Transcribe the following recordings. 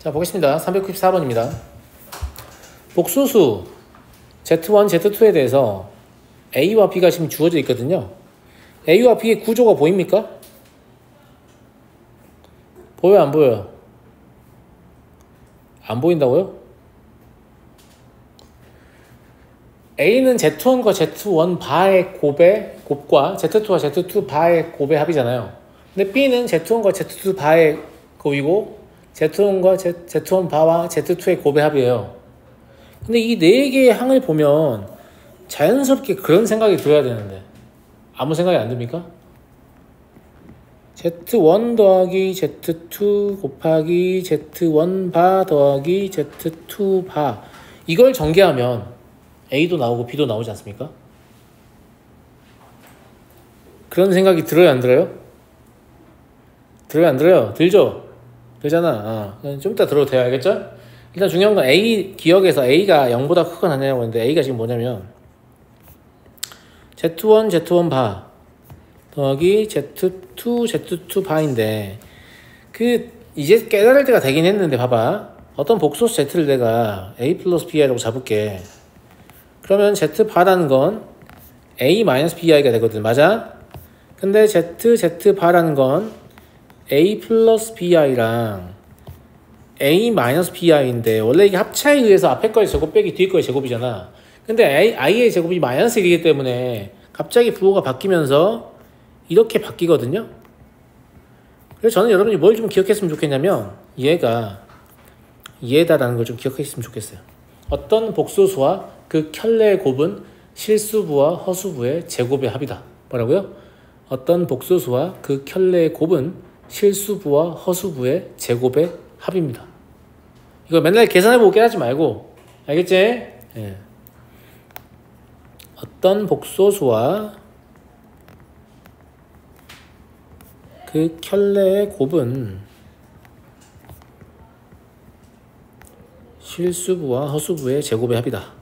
자, 보겠습니다. 394번입니다. 복소수 Z1, Z2에 대해서 A와 B가 지금 주어져 있거든요. A와 B의 구조가 보입니까? 보여요, 안 보여요? 안 보인다고요? A는 Z1과 Z1 바의 곱과 Z2와 Z2 바의 곱의 합이잖아요. 근데 B는 Z1과 Z2 바의 곱이고 Z1과 Z1 바와 Z2의 곱의 합이에요. 근데 이 네 개의 항을 보면 자연스럽게 그런 생각이 들어야 되는데 아무 생각이 안 듭니까? Z1 더하기 Z2 곱하기 Z1 바 더하기 Z2 바, 이걸 전개하면 A도 나오고 B도 나오지 않습니까? 그런 생각이 들어요, 안 들어요? 들어요, 안 들어요? 들죠? 들잖아. 좀 이따 들어도 돼요, 알겠죠? 일단 중요한 건 A 기억에서 A가 0보다 크거나 같냐고 했는데 A가 지금 뭐냐면 Z1, Z1 바 더하기 Z2, Z2 바인데 이제 깨달을 때가 되긴 했는데 봐봐. 어떤 복소수 Z를 내가 A 플러스 BI라고 잡을게. 그러면 Z 바라는 건 A 마이너스 BI가 되거든. 맞아? 근데 Z 바라는 건 A 플러스 BI랑 A 마이너스 BI인데 원래 이게 합차에 의해서 앞에 거의 제곱 빼기 뒤에 거의 제곱이잖아. 근데 I의 제곱이 마이너스 1이기 때문에 갑자기 부호가 바뀌면서 이렇게 바뀌거든요. 그래서 저는 여러분이 뭘 좀 기억했으면 좋겠냐면 얘다라는 걸 좀 기억했으면 좋겠어요. 어떤 복소수와 그 켤레의 곱은 실수부와 허수부의 제곱의 합이다. 뭐라고요? 어떤 복소수와 그 켤레의 곱은 실수부와 허수부의 제곱의 합입니다. 이거 맨날 계산해보게 하지 말고, 알겠지? 예. 어떤 복소수와 그 켤레의 곱은 실수부와 허수부의 제곱의 합이다.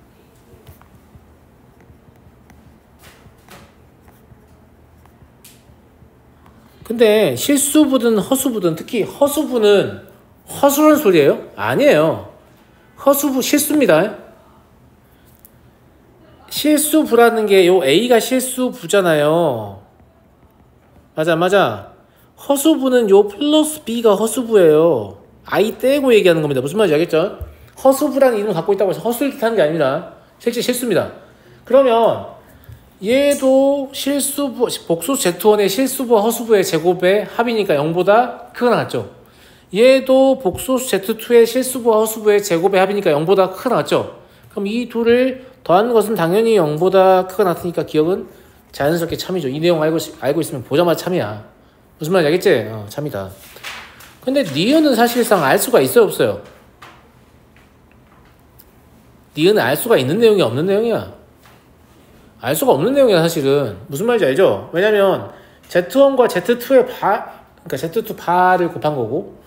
근데 실수부든 허수부든, 특히 허수부는 허술한 소리예요? 아니에요. 허수부 실수입니다. 실수부라는 게 요 A가 실수부잖아요. 맞아. 허수부는 요 플러스 B가 허수부예요. I 떼고 얘기하는 겁니다. 무슨 말인지 알겠죠? 허수부라는 이름을 갖고 있다고 해서 허술을 뜻하는 게 아니라 실제 실수입니다. 그러면 얘도 실수부, 복소수 Z1의 실수부와 허수부의 제곱의 합이니까 0보다 크거나 같죠? 얘도 복소수 Z2의 실수부와 허수부의 제곱의 합이니까 0보다 크거나 같죠? 그럼 이 둘을 더하는 것은 당연히 0보다 크거나 같으니까 기억은 자연스럽게 참이죠. 이 내용 알고 있으면 보자마자 참이야. 무슨 말인지 알겠지? 참이다. 근데 니은은 사실상 알 수가 있어요, 없어요? 니은은 알 수가 있는 내용이 없는 내용이야. 알 수가 없는 내용이야, 사실은. 무슨 말인지 알죠? 왜냐면 Z1과 Z2의 바, 그러니까 Z2 바를 곱한 거고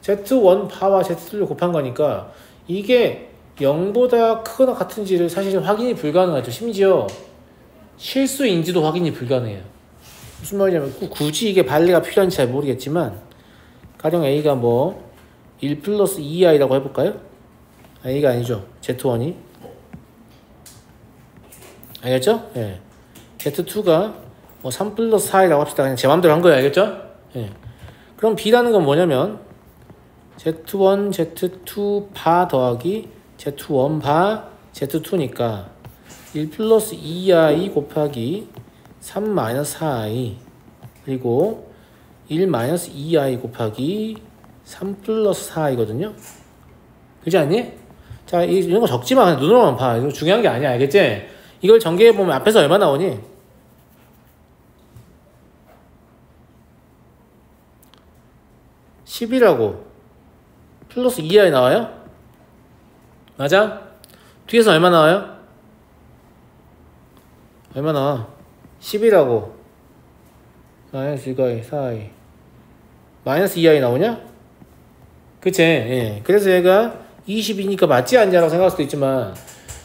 Z1 바와 Z2를 곱한 거니까 이게 0보다 크거나 같은지를 사실 확인이 불가능하죠. 심지어 실수인지도 확인이 불가능해요. 무슨 말이냐면 굳이 이게 발레가 필요한지 잘 모르겠지만 가령 A가 1 플러스 2i라고 해볼까요? A가 아니죠. Z1이. 알겠죠? 예. Z2가 3 플러스 4이라고 합시다. 그냥 제 맘대로 한 거예요. 알겠죠? 예. 그럼 B라는 건 뭐냐면 Z1, Z2 바 더하기 Z1 바 Z2니까 1 플러스 2i 곱하기 3 마이너스 4i 그리고 1 마이너스 2i 곱하기 3 플러스 4i거든요. 그렇지 않니? 자, 이런 거 적지 마. 그냥 눈으로만 봐. 이거 중요한 게 아니야. 알겠지? 이걸 전개해보면 앞에서 얼마 나오니? 10이라고 플러스 2i 나와요? 맞아? 뒤에서 얼마 나와요? 얼마 나와? 10이라고 마이너스 2i 4i 마이너스 2i 나오냐? 그치? 예. 그래서 얘가 20이니까 맞지 않냐라고 생각할 수도 있지만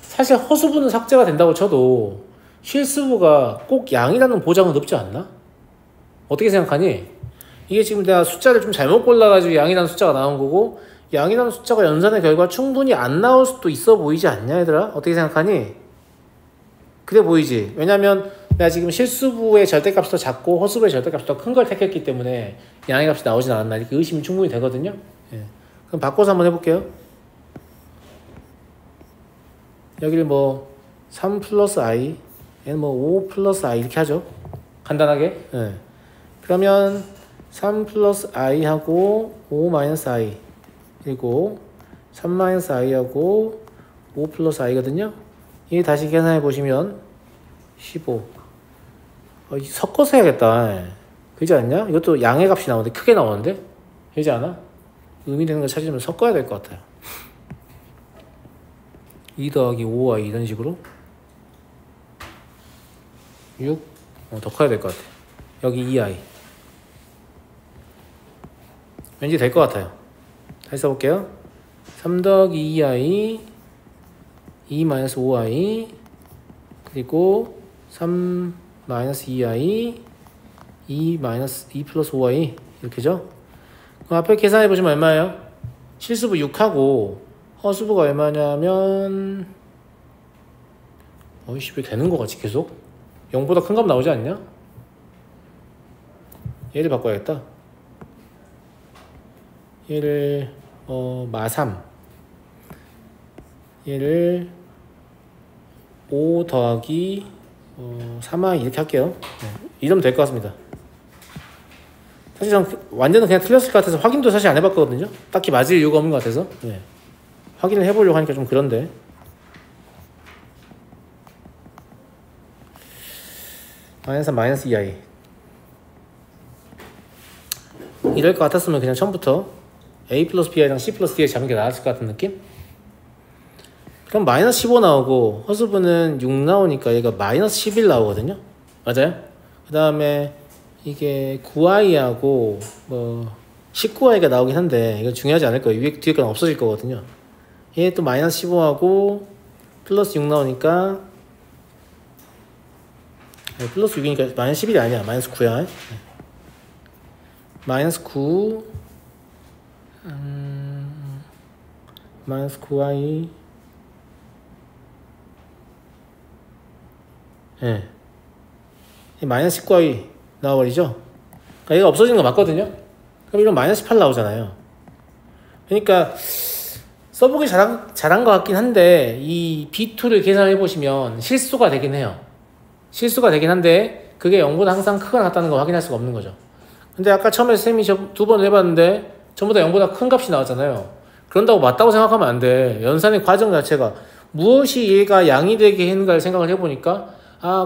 사실 허수부는 삭제가 된다고 쳐도 실수부가 꼭 양이라는 보장은 없지 않나? 어떻게 생각하니? 이게 지금 내가 숫자를 좀 잘못 골라가지고 양이라는 숫자가 나온 거고 양이라는 숫자가 연산의 결과 충분히 안 나올 수도 있어 보이지 않냐 얘들아? 어떻게 생각하니? 그래 보이지? 왜냐면 내가 지금 실수부의 절대값이 더 작고 허수부의 절대값이 더 큰 걸 택했기 때문에 양의 값이 나오진 않았나 이렇게 의심이 충분히 되거든요. 예. 그럼 바꿔서 한번 해볼게요. 여기를 뭐 3 플러스 i 얘는 뭐 5 플러스 i 이렇게 하죠. 간단하게. 예. 그러면 3 플러스 i 하고 5 마이너스 i 그리고 3 마이너스 i하고 5 플러스 i거든요. 이 다시 계산해 보시면 15. 섞어서 해야겠다. 그러지 않냐? 이것도 양의 값이 나오는데 크게 나오는데? 그러지 않아? 의미되는 걸 찾으면 섞어야 될 것 같아요. 2 더하기 5i 이런 식으로 6 더 커야 될 것 같아. 여기 2i 왠지 될 것 같아요. 다시 써볼게요. 3 더하기 2i 2 마이너스 5i 그리고 3 마이너스 2i 2 마이너스 2 플러스 5i 이렇게죠. 그럼 앞에 계산해 보시면 얼마예요? 실수부 6하고 허수부가 얼마냐면 어이씨 왜 되는 거 같지 계속? 0보다 큰 값 나오지 않냐? 얘를 바꿔야겠다. 얘를 마3 얘를 5 더하기 3i 이렇게 할게요. 네, 이러면 될 것 같습니다. 사실 전 완전히 그냥 틀렸을 것 같아서 확인도 사실 안 해봤거든요. 딱히 맞을 이유가 없는 것 같아서 네. 확인을 해보려고 하니까 좀 그런데 마이너스 2i 이럴 것 같았으면 그냥 처음부터 a 플러스 bi랑 c 플러스 d를 잡는 게 나았을 것 같은 느낌? 그럼 마이너스 15 나오고 허수부는 6 나오니까 얘가 마이너스 11 나오거든요. 맞아요? 그 다음에 이게 9i하고 뭐 19i가 나오긴 한데 이건 중요하지 않을 거예요. 위에 뒤에 건 없어질 거거든요. 얘 또 마이너스 15하고 플러스 6 나오니까 플러스 6이니까 마이너스 11이 아니야. 마이너스 9야. 마이너스 9 마이너스 9i 예. 마이너스 19i 나와버리죠. 그러니까 얘가 없어지는 거 맞거든요. 그럼 이건 마이너스 18 나오잖아요. 그러니까 써보기 잘한 것 같긴 한데 이 B2를 계산해 보시면 실수가 되긴 해요. 실수가 되긴 한데 그게 0보다 항상 크거나 같다는 걸 확인할 수가 없는 거죠. 근데 아까 처음에 쌤이 두 번 해봤는데 전부 다 0보다 큰 값이 나왔잖아요. 그런다고 맞다고 생각하면 안 돼. 연산의 과정 자체가 무엇이 얘가 양이 되게 했는가를 생각을 해보니까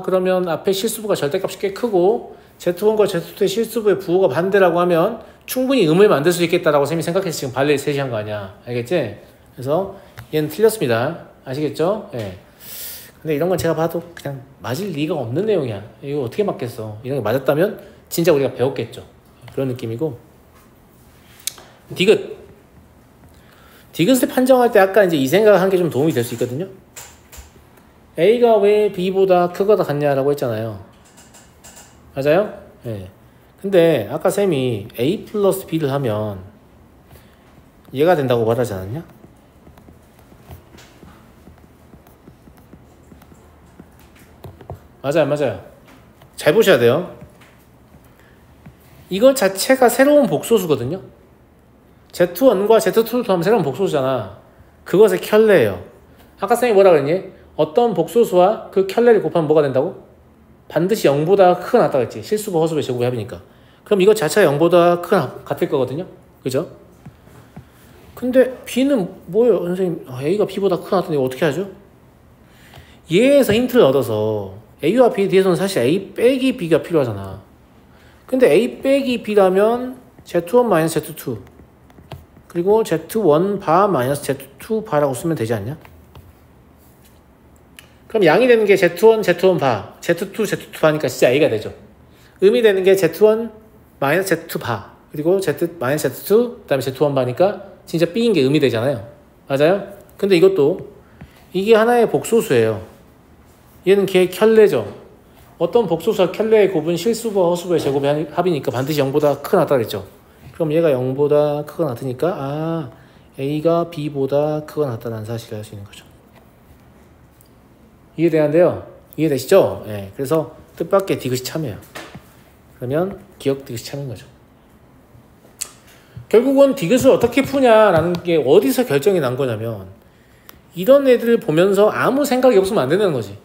그러면 앞에 실수부가 절대값이 꽤 크고 Z1과 Z2의 실수부의 부호가 반대라고 하면 충분히 음을 만들 수 있겠다라고 쌤이 생각해서 지금 발레를 셋이 한 거 아니야. 알겠지? 그래서 얘는 틀렸습니다. 아시겠죠? 예. 근데 이런 건 제가 봐도 그냥 맞을 리가 없는 내용이야. 이거 어떻게 맞겠어? 이런 게 맞았다면 진짜 우리가 배웠겠죠. 그런 느낌이고. 디귿. 디귿을 판정할 때 아까 이제 이 생각을 한 게 좀 도움이 될 수 있거든요. A가 왜 B보다 크거나 같냐라고 했잖아요. 맞아요? 예. 근데 아까 쌤이 A 플러스 B를 하면 얘가 된다고 말하지 않았냐? 맞아요. 잘 보셔야 돼요. 이거 자체가 새로운 복소수거든요. Z1과 Z2를 더하면 새로운 복소수잖아. 그것의 켤레예요. 아까 쌤이 뭐라 그랬니? 어떤 복소수와 그 켤레를 곱하면 뭐가 된다고? 반드시 0보다 크거나 같다고 했지. 실수부, 허수부의 제곱의 합이니까. 그럼 이거 자체가 0보다 같을 거거든요. 그죠? 근데 B는 뭐예요? 선생님, A가 B보다 크거나 같은데 이거 어떻게 하죠? 얘에서 힌트를 얻어서 A와 B에 대해서는 사실 A 빼기 B가 필요하잖아. 근데 A 빼기 B라면 Z1 마이너스 Z2 그리고 Z1 바 마이너스 Z2 바라고 쓰면 되지 않냐? 그럼 양이 되는 게 Z1 바, Z2 Z2 바니까 진짜 A가 되죠. 음이 되는 게 Z1 마이너스 Z2 바 그리고 Z 마이너스 Z2 그 다음에 Z1 바니까 진짜 B인 게 음이 되잖아요. 맞아요? 근데 이것도 이게 하나의 복소수예요. 얘는 걔의 켤레죠. 어떤 복소수와 켤레의 곱은 실수부와 허수부의 제곱의 합이니까 반드시 0보다 크거나 같다 그랬죠. 그럼 얘가 0보다 크거나 같으니까 A가 B보다 크거나 같다는 사실을 알 수 있는 거죠. 이해되는데요? 이해되시죠? 네, 그래서 뜻밖의 디귿이 참여해요. 그러면 기억 디귿이 참여인 거죠. 결국은 디귿을 어떻게 푸냐라는 게 어디서 결정이 난 거냐면 이런 애들을 보면서 아무 생각이 없으면 안 된다는 거지.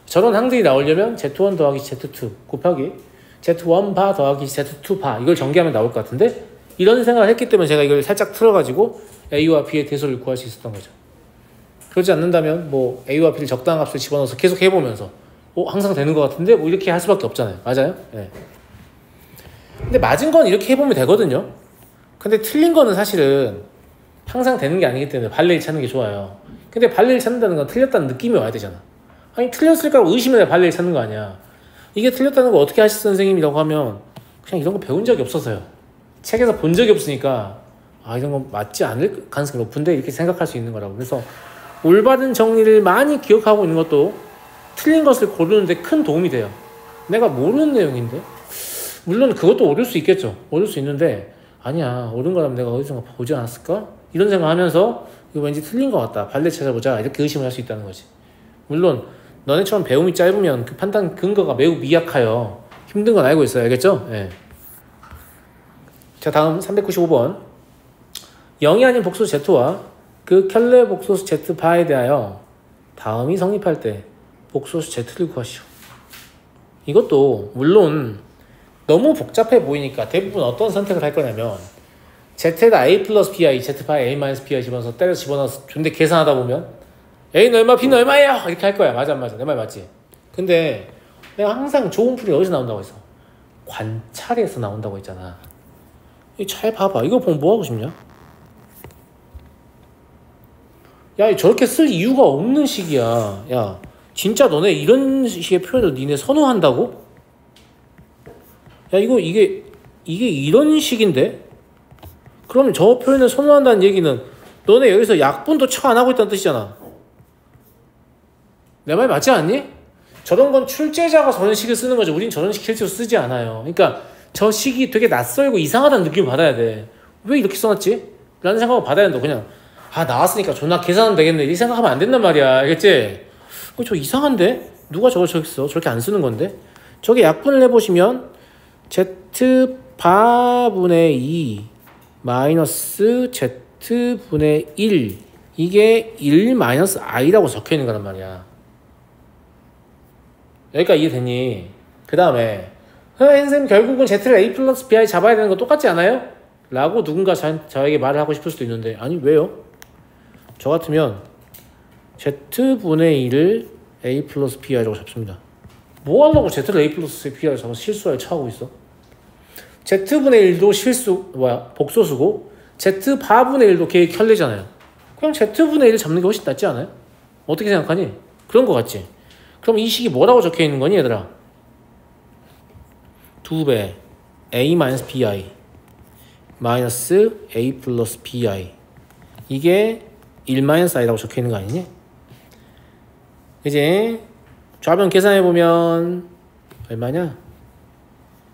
저런 항들이 나오려면 Z1 더하기 Z2 곱하기 Z1 바 더하기 Z2 바 이걸 전개하면 나올 것 같은데 이런 생각을 했기 때문에 제가 이걸 살짝 틀어가지고 A와 B의 대소를 구할 수 있었던 거죠. 그러지 않는다면 뭐 A와 B를 적당한 값을 집어넣어서 계속 해보면서 항상 되는 것 같은데 뭐 이렇게 할 수밖에 없잖아요. 맞아요? 네. 근데 맞은 건 이렇게 해보면 되거든요. 근데 틀린 거는 사실은 항상 되는 게 아니기 때문에 발레를 찾는 게 좋아요. 근데 발레를 찾는다는 건 틀렸다는 느낌이 와야 되잖아. 아니 틀렸을까라고 의심을 해 발레를 찾는 거 아니야. 이게 틀렸다는 거 어떻게 하실 선생님이라고 하면 그냥 이런 거 배운 적이 없어서요. 책에서 본 적이 없으니까 이런 거 맞지 않을 가능성이 높은데 이렇게 생각할 수 있는 거라고. 그래서 올바른 정리를 많이 기억하고 있는 것도 틀린 것을 고르는데 큰 도움이 돼요. 내가 모르는 내용인데 물론 그것도 옳을 수 있겠죠. 옳을 수 있는데 아니야 옳은 거라면 내가 어디서 보지 않았을까? 이런 생각하면서 이거 왠지 틀린 것 같다. 발레 찾아보자. 이렇게 의심을 할 수 있다는 거지. 물론 너네처럼 배움이 짧으면 그 판단 근거가 매우 미약하여 힘든 건 알고 있어요. 알겠죠? 네. 자 다음 395번 0이 아닌 복소수 Z와 그 켤레 복소수 Z 바에 대하여 다음이 성립할 때 복소수 Z를 구하시오. 이것도 물론 너무 복잡해 보이니까 대부분 어떤 선택을 할 거냐면 Z에다 A 플러스 BI, Z파에 A 마이너스 BI 집어넣어서 때려서 집어넣어서 존대 계산하다 보면 A는 얼마, B는 얼마예요? 이렇게 할 거야. 맞아 안 맞아? 내 말 맞지? 근데 내가 항상 좋은 풀이 어디서 나온다고 했어? 관찰에서 나온다고 했잖아. 잘 봐봐. 이거 보면 뭐 하고 싶냐? 야, 저렇게 쓸 이유가 없는 식이야. 야, 진짜 너네 이런 식의 표현을 니네 선호한다고? 야, 이게 이런 식인데? 그럼 저 표현을 선호한다는 얘기는 너네 여기서 약분도 처 안 하고 있다는 뜻이잖아. 내 말 맞지 않니? 저런 건 출제자가 저런 식을 쓰는 거죠. 우린 저런 식 실제로 쓰지 않아요. 그러니까 저 식이 되게 낯설고 이상하다는 느낌을 받아야 돼. 왜 이렇게 써놨지? 라는 생각을 받아야 된다. 그냥 나왔으니까 존나 계산하면 되겠네. 이 생각하면 안 된단 말이야. 알겠지? 저 이상한데? 누가 저걸 저기 써? 저렇게 안 쓰는 건데? 저게 약분을 해보시면 Z바분의 2 마이너스 Z분의 1 이게 1 마이너스 I라고 적혀있는 거란 말이야. 여기까지 이해됐니? 그 다음에 선생님 결국은 Z를 A 플러스 BI 잡아야 되는 거 똑같지 않아요? 라고 누군가 저에게 말을 하고 싶을 수도 있는데 아니 왜요? 저 같으면 Z분의 1을 A 플러스 BI라고 잡습니다. 뭐 하려고 Z를 A 플러스 BI를 잡아서 실수할 처하고 있어? Z분의 1도 복소수고 Z바분의 1도 걔 켤레잖아요. 그냥 Z분의 1을 잡는 게 훨씬 낫지 않아요? 어떻게 생각하니? 그런 거 같지? 그럼 이 식이 뭐라고 적혀 있는 거니 얘들아? 2배 A-BI 마이너스 A 플러스 BI 이게 1-I라고 적혀 있는 거 아니니? 이제 좌변 계산해보면 얼마냐?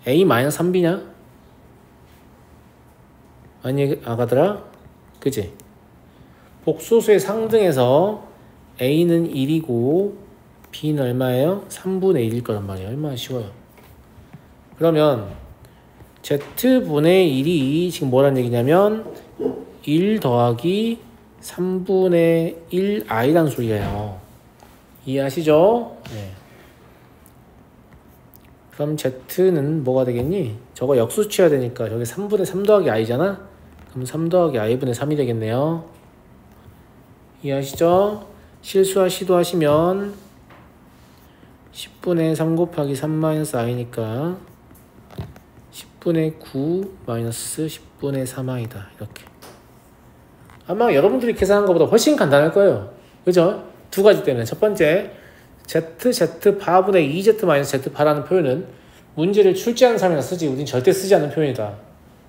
A-3B냐? 아니 아가들아? 그치? 복소수의 상등에서 A는 1이고 B는 얼마예요? 3분의 1일 거란 말이에요. 얼마나 쉬워요. 그러면 Z분의 1이 지금 뭐라는 얘기냐면 1 더하기 3분의 1i라는 소리예요. 이해하시죠? 네. 그럼 Z는 뭐가 되겠니? 저거 역수 취해야 되니까 저기 3분의 3 더하기 i잖아? 그럼 3 더하기 i분의 3이 되겠네요. 이해하시죠? 실수와 시도하시면 10분의 3 곱하기 3 마이너스 i니까 10분의 9 마이너스 10분의 3i다. 이렇게. 아마 여러분들이 계산한 것보다 훨씬 간단할 거예요. 그죠? 두 가지 때문에. 첫 번째, Z 바분의 2Z 마이너스 Z 바라는 표현은 문제를 출제하는 사람이나 쓰지 우린 절대 쓰지 않는 표현이다.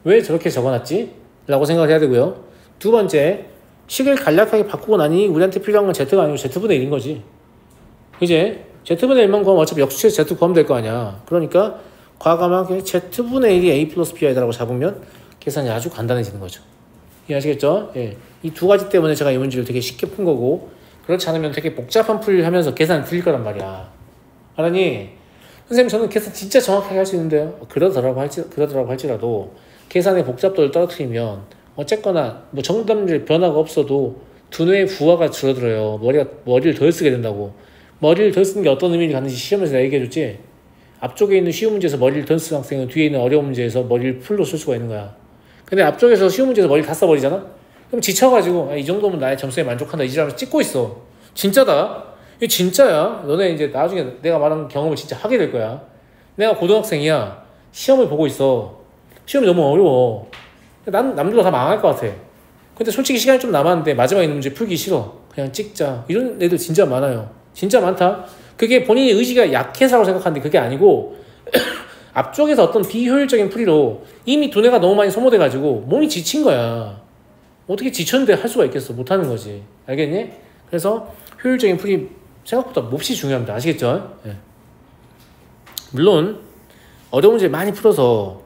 왜 저렇게 적어놨지? 라고 생각을 해야 되고요. 두 번째, 식을 간략하게 바꾸고 나니 우리한테 필요한 건 Z가 아니고 Z분의 1인 거지. 그지? Z분의 1만 구하면 어차피 역수치에서 Z 구하면 될 거 아니야. 그러니까 과감하게 Z분의 1이 A 플러스 BI다라고 잡으면 계산이 아주 간단해지는 거죠. 이해하시겠죠? 예. 이 두 가지 때문에 제가 이 문제를 되게 쉽게 푼 거고, 그렇지 않으면 되게 복잡한 풀이를 하면서 계산이 틀릴 거란 말이야. 알았니? 선생님, 저는 계산 진짜 정확하게 할 수 있는데요. 그러더라고 할지라도 계산의 복잡도를 떨어뜨리면 어쨌거나 뭐 정답률 변화가 없어도 두뇌의 부하가 줄어들어요. 머리를 덜 쓰게 된다고. 머리를 덜 쓰는 게 어떤 의미를 갖는지 시험에서 내가 얘기해줬지. 앞쪽에 있는 쉬운 문제에서 머리를 덜 쓰는 학생은 뒤에 있는 어려운 문제에서 머리를 풀로 쓸 수가 있는 거야. 근데 앞쪽에서 쉬운 문제에서 머리를 다 써버리잖아? 그럼 지쳐가지고 이 정도면 나의 점수에 만족한다 이지라면서 찍고 있어. 진짜다. 이게 진짜야. 너네 이제 나중에 내가 말한 경험을 진짜 하게 될 거야. 내가 고등학생이야. 시험을 보고 있어. 시험이 너무 어려워. 난 남들도 다 망할 것 같아. 근데 솔직히 시간이 좀 남았는데 마지막에 있는 문제 풀기 싫어. 그냥 찍자. 이런 애들 진짜 많아요. 진짜 많다. 그게 본인이 의지가 약해서라고 생각하는데 그게 아니고 앞쪽에서 어떤 비효율적인 풀이로 이미 두뇌가 너무 많이 소모돼가지고 몸이 지친 거야. 어떻게 지쳤는데 할 수가 있겠어. 못하는 거지. 알겠니? 그래서 효율적인 풀이 생각보다 몹시 중요합니다. 아시겠죠? 네. 물론 어려운 문제 많이 풀어서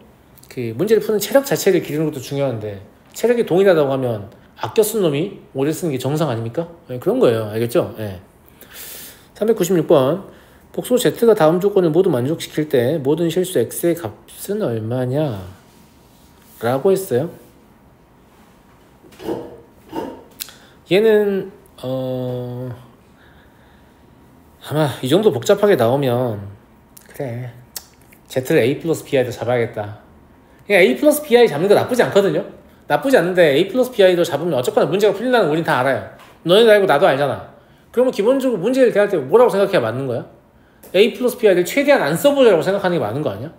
그 문제를 푸는 체력 자체를 기르는 것도 중요한데 체력이 동일하다고 하면 아껴 쓴 놈이 오래 쓰는 게 정상 아닙니까? 네, 그런 거예요. 알겠죠? 네. 396번 복소 Z가 다음 조건을 모두 만족시킬 때 모든 실수 X의 값은 얼마냐? 라고 했어요. 얘는 아마 이 정도 복잡하게 나오면 그래 Z를 A 플러스 BI도 잡아야겠다. 그냥 A 플러스 BI 잡는 거 나쁘지 않거든요. 나쁘지 않은데 A 플러스 BI도 잡으면 어쨌거나 문제가 풀린다는 거 우린 다 알아요. 너희도 알고 나도 알잖아. 그러면 기본적으로 문제를 대할 때 뭐라고 생각해야 맞는 거야? A 플러스 BI를 최대한 안 써보자고 생각하는 게 맞는 거 아니야?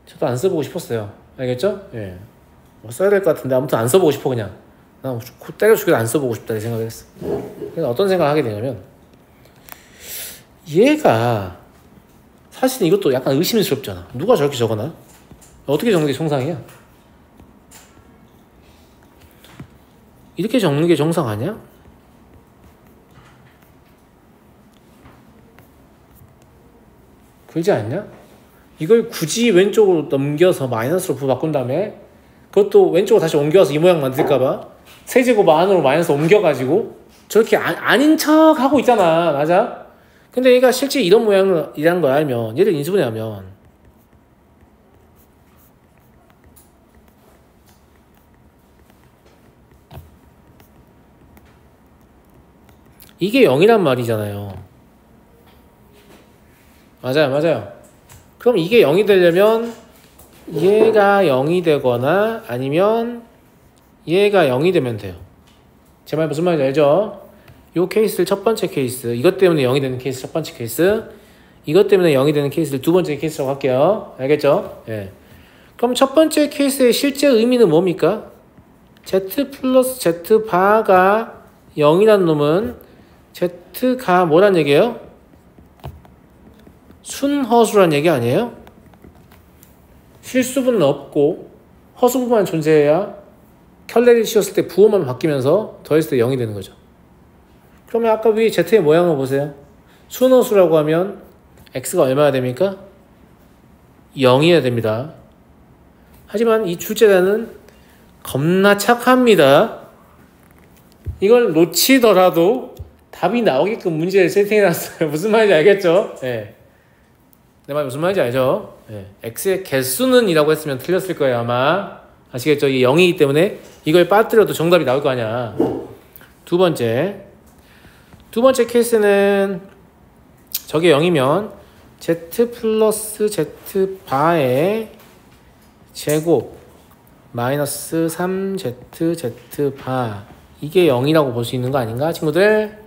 저도 안 써보고 싶었어요. 알겠죠? 예. 뭐 써야 될 것 같은데 아무튼 안 써보고 싶어 그냥. 난 때려 죽여도 안 써보고 싶다 이 생각을 했어. 그래서 어떤 생각을 하게 되냐면 얘가 사실 이것도 약간 의심스럽잖아. 누가 저렇게 적어놔? 어떻게 적는 게 정상이야? 이렇게 적는 게 정상 아니야? 그러지 않냐? 이걸 굳이 왼쪽으로 넘겨서 마이너스로 부호 바꾼 다음에 그것도 왼쪽으로 다시 옮겨서 이 모양 만들까봐 세제곱 안으로 마이너스 옮겨가지고 저렇게 아닌 척 하고 있잖아. 맞아? 근데 얘가 실제 이런 모양이라는 걸 알면 얘를 인수분해하면 이게 0이란 말이잖아요. 맞아요. 그럼 이게 0이 되려면 얘가 0이 되거나 아니면 얘가 0이 되면 돼요. 제 말 무슨 말인지 알죠? 요 케이스를 첫 번째 케이스, 이것 때문에 0이 되는 케이스 첫 번째 케이스, 이것 때문에 0이 되는 케이스를 두 번째 케이스라고 할게요. 알겠죠? 예. 그럼 첫 번째 케이스의 실제 의미는 뭡니까? Z 플러스 Z 바가 0이라는 놈은 Z가 뭐란 얘기예요? 순허수란 얘기 아니에요? 실수분은 없고 허수분만 존재해야 켤레를 씌웠을 때 부호만 바뀌면서 더했을 때 0이 되는 거죠. 그러면 아까 위에 Z의 모양을 보세요. 순허수라고 하면 X가 얼마나 됩니까? 0이어야 됩니다. 하지만 이 출제자는 겁나 착합니다. 이걸 놓치더라도 답이 나오게끔 문제를 세팅해놨어요. 무슨 말인지 알겠죠? 네. 내 말 무슨 말인지 알죠? 네. X의 개수는 이라고 했으면 틀렸을 거예요 아마. 아시겠죠? 이게 0이기 때문에 이걸 빠뜨려도 정답이 나올 거 아니야. 두 번째 케이스는 저게 0이면 Z 플러스 Z 바의 제곱 마이너스 3Z Z 바 이게 0이라고 볼 수 있는 거 아닌가 친구들?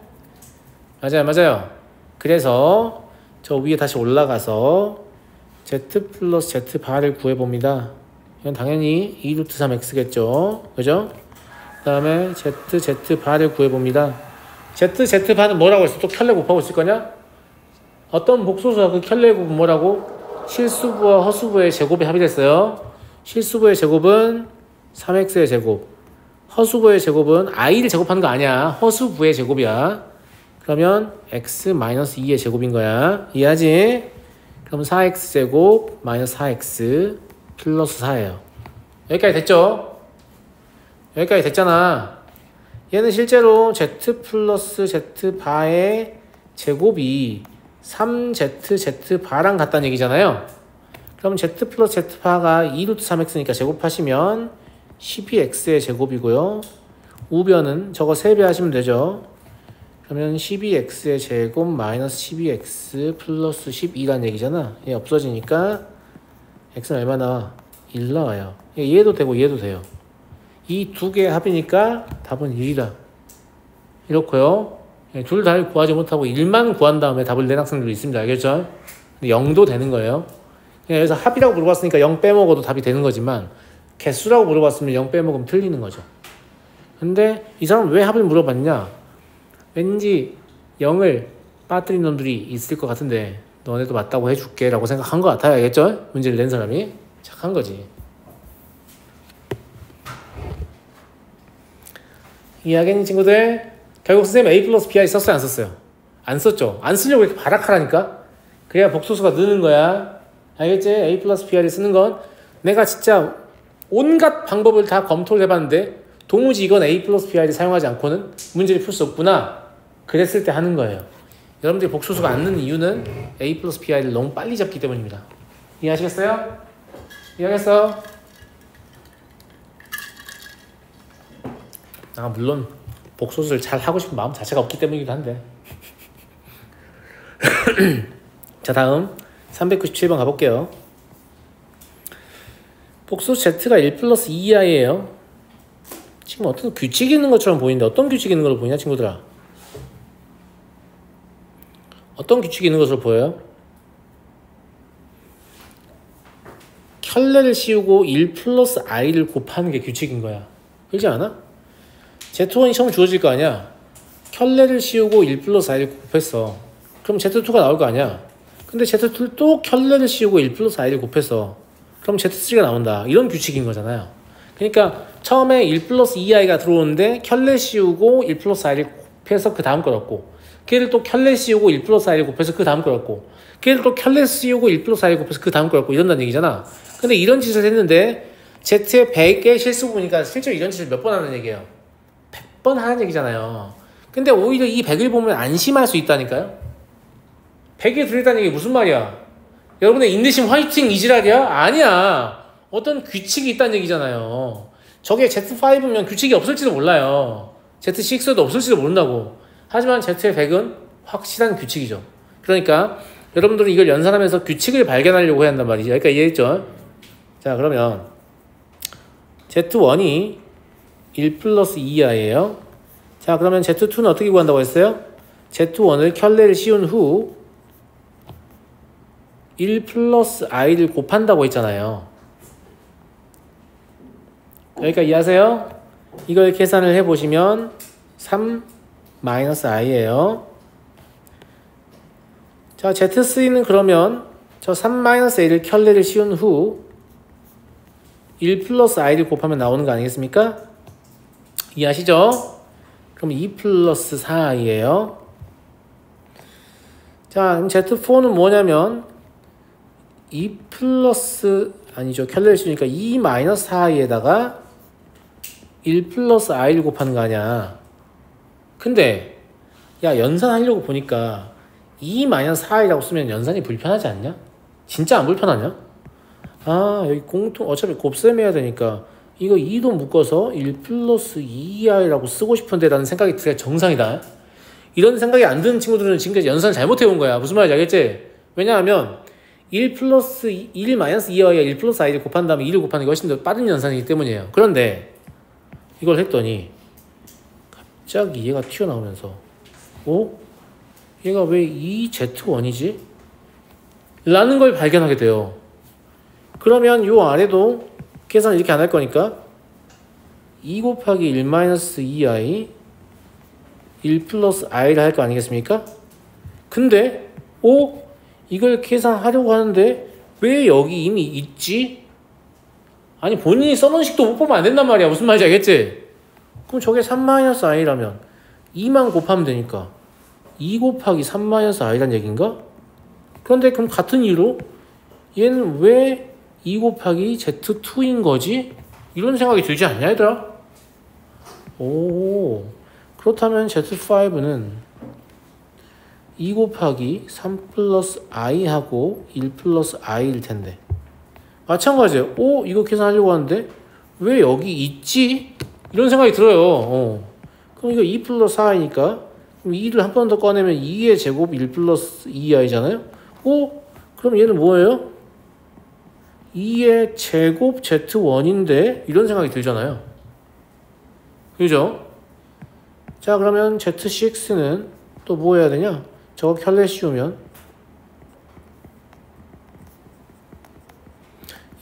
맞아요. 그래서 저 위에 다시 올라가서 Z 플러스 Z 바를 구해봅니다. 이건 당연히 2루트 3x겠죠. 그죠? 그 다음에 Z 바를 구해봅니다. Z 바는 뭐라고 했어? 또 켤레 곱하고 있을 거냐? 어떤 복소수와 그 켤레 곱은 뭐라고? 실수부와 허수부의 제곱이 합의됐어요. 실수부의 제곱은 3x의 제곱, 허수부의 제곱은 i를 제곱하는 거 아니야. 허수부의 제곱이야. 그러면 x-2의 제곱인 거야. 이해하지? 그럼 4x제곱 마이너스 4x 플러스 4예요. 여기까지 됐죠? 여기까지 됐잖아. 얘는 실제로 z 플러스 z 바의 제곱이 3z 바랑 같다는 얘기잖아요. 그럼 z 플러스 z 바가 2루트 3x니까 제곱하시면 12x의 제곱이고요. 우변은 저거 3배 하시면 되죠. 그러면 12x의 제곱 마이너스 12x 플러스 12란 얘기잖아. 얘 없어지니까 x는 얼마 나와? 1 나와요. 얘도 되고 얘도 돼요. 이 두 개의 합이니까 답은 1이다. 이렇고요. 둘 다 구하지 못하고 1만 구한 다음에 답을 낸 학생들도 있습니다. 알겠죠? 0도 되는 거예요. 여기서 합이라고 물어봤으니까 0 빼먹어도 답이 되는 거지만 개수라고 물어봤으면 0 빼먹으면 틀리는 거죠. 근데 이 사람 왜 합을 물어봤냐? 왠지 0을 빠뜨린 놈들이 있을 것 같은데 너네도 맞다고 해줄게 라고 생각한 것 같아요. 알겠죠? 문제를 낸 사람이 착한 거지. 이해하겠니 친구들? 결국 선생님 A 플러스 BI 썼어요 안 썼어요? 안 썼죠? 안 쓰려고 이렇게 발악하라니까? 그래야 복소수가 느는 거야. 알겠지? A 플러스 BI를 쓰는 건 내가 진짜 온갖 방법을 다 검토를 해봤는데 도무지 이건 A 플러스 BI를 사용하지 않고는 문제를 풀 수 없구나. 그랬을 때 하는 거예요. 여러분들이 복소수가 안 느는 이유는 A 플러스 BI를 너무 빨리 잡기 때문입니다. 이해하시겠어요? 이해하겠어? 물론 복소수를 잘 하고 싶은 마음 자체가 없기 때문이기도 한데. 자, 다음 397번 가볼게요. 복소수 Z가 1 플러스 2i예요. 지금 어떤 규칙이 있는 것처럼 보이는데 어떤 규칙이 있는 걸로 보이냐 친구들아? 어떤 규칙이 있는 것으로 보여요? 켤레를 씌우고 1 플러스 i를 곱하는 게 규칙인 거야. 그렇지 않아? Z1이 처음 주어질 거 아니야? 켤레를 씌우고 1 플러스 i를 곱했어. 그럼 Z2가 나올 거 아니야? 근데 Z2를 또 켤레를 씌우고 1 플러스 i를 곱했어. 그럼 Z3가 나온다. 이런 규칙인 거잖아요. 그러니까 처음에 1 플러스 2i가 들어오는데 켤레 씌우고 1 플러스 i를 곱해서 그 다음 걸 얻고, 걔를 또 켤레 씌우고 1 플러스 i를 곱해서 그 다음 걸 얻고, 걔를 또 켤레 씌우고 1 플러스 i를 곱해서 그 다음 걸 얻고 이런다는 얘기잖아. 근데 이런 짓을 했는데 Z의 100개의 실수 보니까 실제로 이런 짓을 몇 번 하는 얘기예요? 100번 하는 얘기잖아요. 근데 오히려 이 100을 보면 안심할 수 있다니까요. 100이 들어있다는 얘기 무슨 말이야? 여러분의 인내심 화이팅 이지랄이야? 아니야. 어떤 규칙이 있다는 얘기잖아요. 저게 Z5면 규칙이 없을지도 몰라요. Z6에도 없을지도 모른다고. 하지만 Z의 100은 확실한 규칙이죠. 그러니까 여러분들은 이걸 연산하면서 규칙을 발견하려고 해야 한단 말이죠. 그러니까 이해했죠? 자, 그러면 Z1이 1 플러스 2i예요. 자, 그러면 Z2는 어떻게 구한다고 했어요? Z1을 켤레를 씌운 후 1 플러스 i를 곱한다고 했잖아요. 여기까지 이해하세요? 이걸 계산을 해보시면 3 마이너스 i예요. 자, Z3는 그러면 저 3 마이너스 a를 켤레를 씌운 후 1 플러스 i를 곱하면 나오는 거 아니겠습니까? 이해하시죠? 그럼 2 플러스 4i예요. 자, 그럼 Z4는 뭐냐면 2 플러스 아니죠. 켤레를 씌우니까 2 마이너스 4i에다가 1 플러스 i를 곱하는 거 아니야. 근데 야, 연산하려고 보니까 2 마이너스 4i라고 쓰면 연산이 불편하지 않냐? 진짜 안 불편하냐? 아, 여기 어차피 곱셈해야 되니까 이거 2도 묶어서 1 플러스 2i라고 쓰고 싶은데 라는 생각이 들어야 정상이다. 이런 생각이 안 드는 친구들은 지금까지 연산 잘못해온 거야. 무슨 말인지 알겠지? 왜냐하면 1 플러스 1 마이너스 2i와 1 플러스 i를 곱한 다음에 2를 곱하는 게 훨씬 더 빠른 연산이기 때문이에요. 그런데 이걸 했더니 갑자기 얘가 튀어나오면서 얘가 왜 Z1이지? 라는 걸 발견하게 돼요. 그러면 요 아래도 계산 이렇게 안 할 거니까 2 곱하기 1 마이너스 2i 1 플러스 i를 할 거 아니겠습니까? 근데 이걸 계산하려고 하는데 왜 여기 이미 있지? 아니, 본인이 써놓은 식도 못 보면 안 된단 말이야. 무슨 말인지 알겠지? 그럼 저게 3 마이너스 i라면 2만 곱하면 되니까 2 곱하기 3 마이너스 i란 얘기인가? 그런데 그럼 같은 이유로 얘는 왜 2 곱하기 Z2인 거지? 이런 생각이 들지 않냐 얘들아? 오, 그렇다면 Z5는 2 곱하기 3 플러스 i하고 1 플러스 i일 텐데 마찬가지예요. 오, 이거 계산하려고 하는데 왜 여기 있지? 이런 생각이 들어요. 그럼 이거 2 플러스 4이니까 그럼 2를 한 번 더 꺼내면 2의 제곱 1 플러스 2i잖아요. 오, 그럼 얘는 뭐예요? 2의 제곱 Z1인데 이런 생각이 들잖아요. 그죠? 자, 그러면 Z6는 또 뭐 해야 되냐? 저거 켤레 씌우면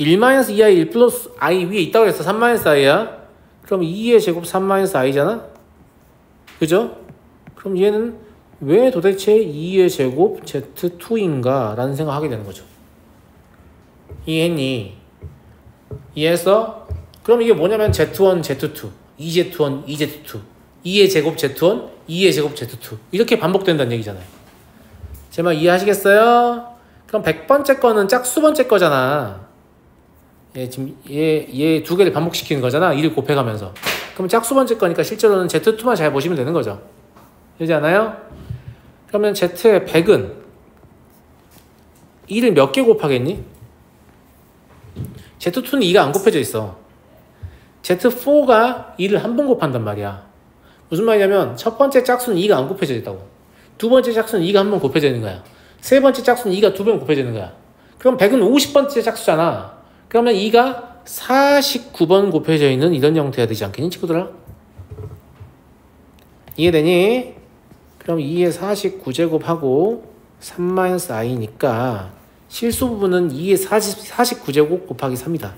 1-2i 1 플러스 i 위에 있다고 그랬어. 3-i야. 그럼 2의 제곱 3-i잖아? 그죠? 그럼 얘는 왜 도대체 2의 제곱 Z2인가? 라는 생각하게 되는 거죠. 이해했니? 이해했어? 그럼 이게 뭐냐면 Z1, Z2, 2Z1, 2Z2, 2의 제곱 Z1, 2의 제곱 Z2 이렇게 반복된다는 얘기잖아요. 제 말 이해하시겠어요? 그럼 100번째 거는 짝수번째 거잖아. 지금 얘 두 개를 반복시키는 거잖아. 1을 곱해가면서. 그럼 짝수번째 거니까 실제로는 Z2만 잘 보시면 되는 거죠. 되지 않아요? 그러면 Z의 100은 2를 몇 개 곱하겠니? Z2는 2가 안 곱해져 있어. Z4가 2를 한 번 곱한단 말이야. 무슨 말이냐면 첫 번째 짝수는 2가 안 곱해져 있다고. 두 번째 짝수는 2가 한 번 곱해져 있는 거야. 세 번째 짝수는 2가 두 번 곱해져 있는 거야. 그럼 100은 50번째 짝수잖아. 그러면 2가 49번 곱해져 있는 이런 형태가 되지 않겠니, 친구들아? 이해되니? 그럼 2의 49제곱하고 3-i니까 실수 부분은 2의 49제곱 곱하기 3이다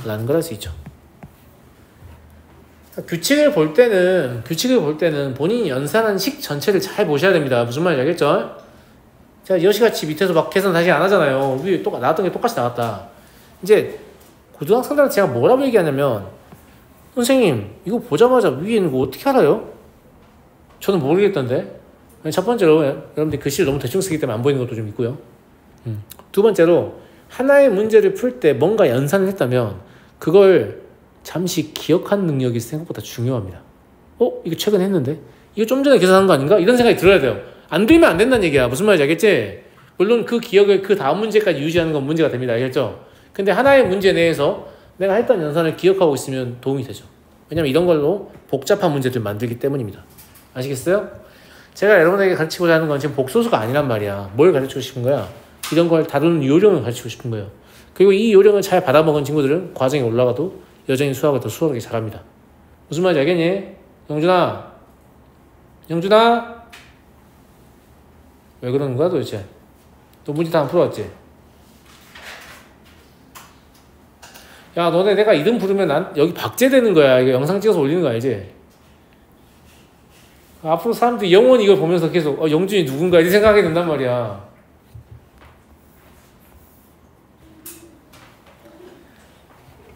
라는 걸 알 수 있죠. 규칙을 볼 때는 본인이 연산한 식 전체를 잘 보셔야 됩니다. 무슨 말인지 알겠죠? 제가 여시같이 밑에서 막 계산 다시 안 하잖아요. 위에 나왔던 게 똑같이 나왔다. 이제 고등학생들한테 제가 뭐라고 얘기하냐면 선생님 이거 보자마자 위에 있는 거 어떻게 알아요? 저는 모르겠던데. 첫 번째로 여러분들 글씨를 너무 대충 쓰기 때문에 안 보이는 것도 좀 있고요. 두 번째로 하나의 문제를 풀 때 뭔가 연산을 했다면 그걸 잠시 기억하는 능력이 생각보다 중요합니다. 이거 최근에 했는데? 이거 좀 전에 계산한 거 아닌가? 이런 생각이 들어야 돼요. 안 되면 안 된다는 얘기야. 무슨 말인지 알겠지? 물론 그 기억을 그 다음 문제까지 유지하는 건 문제가 됩니다. 알겠죠? 근데 하나의 문제 내에서 내가 했던 연산을 기억하고 있으면 도움이 되죠. 왜냐면 이런 걸로 복잡한 문제들 만들기 때문입니다. 아시겠어요? 제가 여러분에게 가르치고자 하는 건 지금 복소수가 아니란 말이야. 뭘 가르치고 싶은 거야? 이런 걸 다루는 요령을 가르치고 싶은 거예요. 그리고 이 요령을 잘 받아먹은 친구들은 과정에 올라가도 여전히 수학을 더 수월하게 잘합니다. 무슨 말인지 알겠니? 영준아 왜 그러는 거야 도대체? 너 문제 다 안 풀어왔지? 야 너네 내가 이름 부르면 난 여기 박제되는 거야. 이거 영상 찍어서 올리는 거 알지? 앞으로 사람들이 영원히 이걸 보면서 계속 영준이 누군가 이렇게 생각하게 된단 말이야.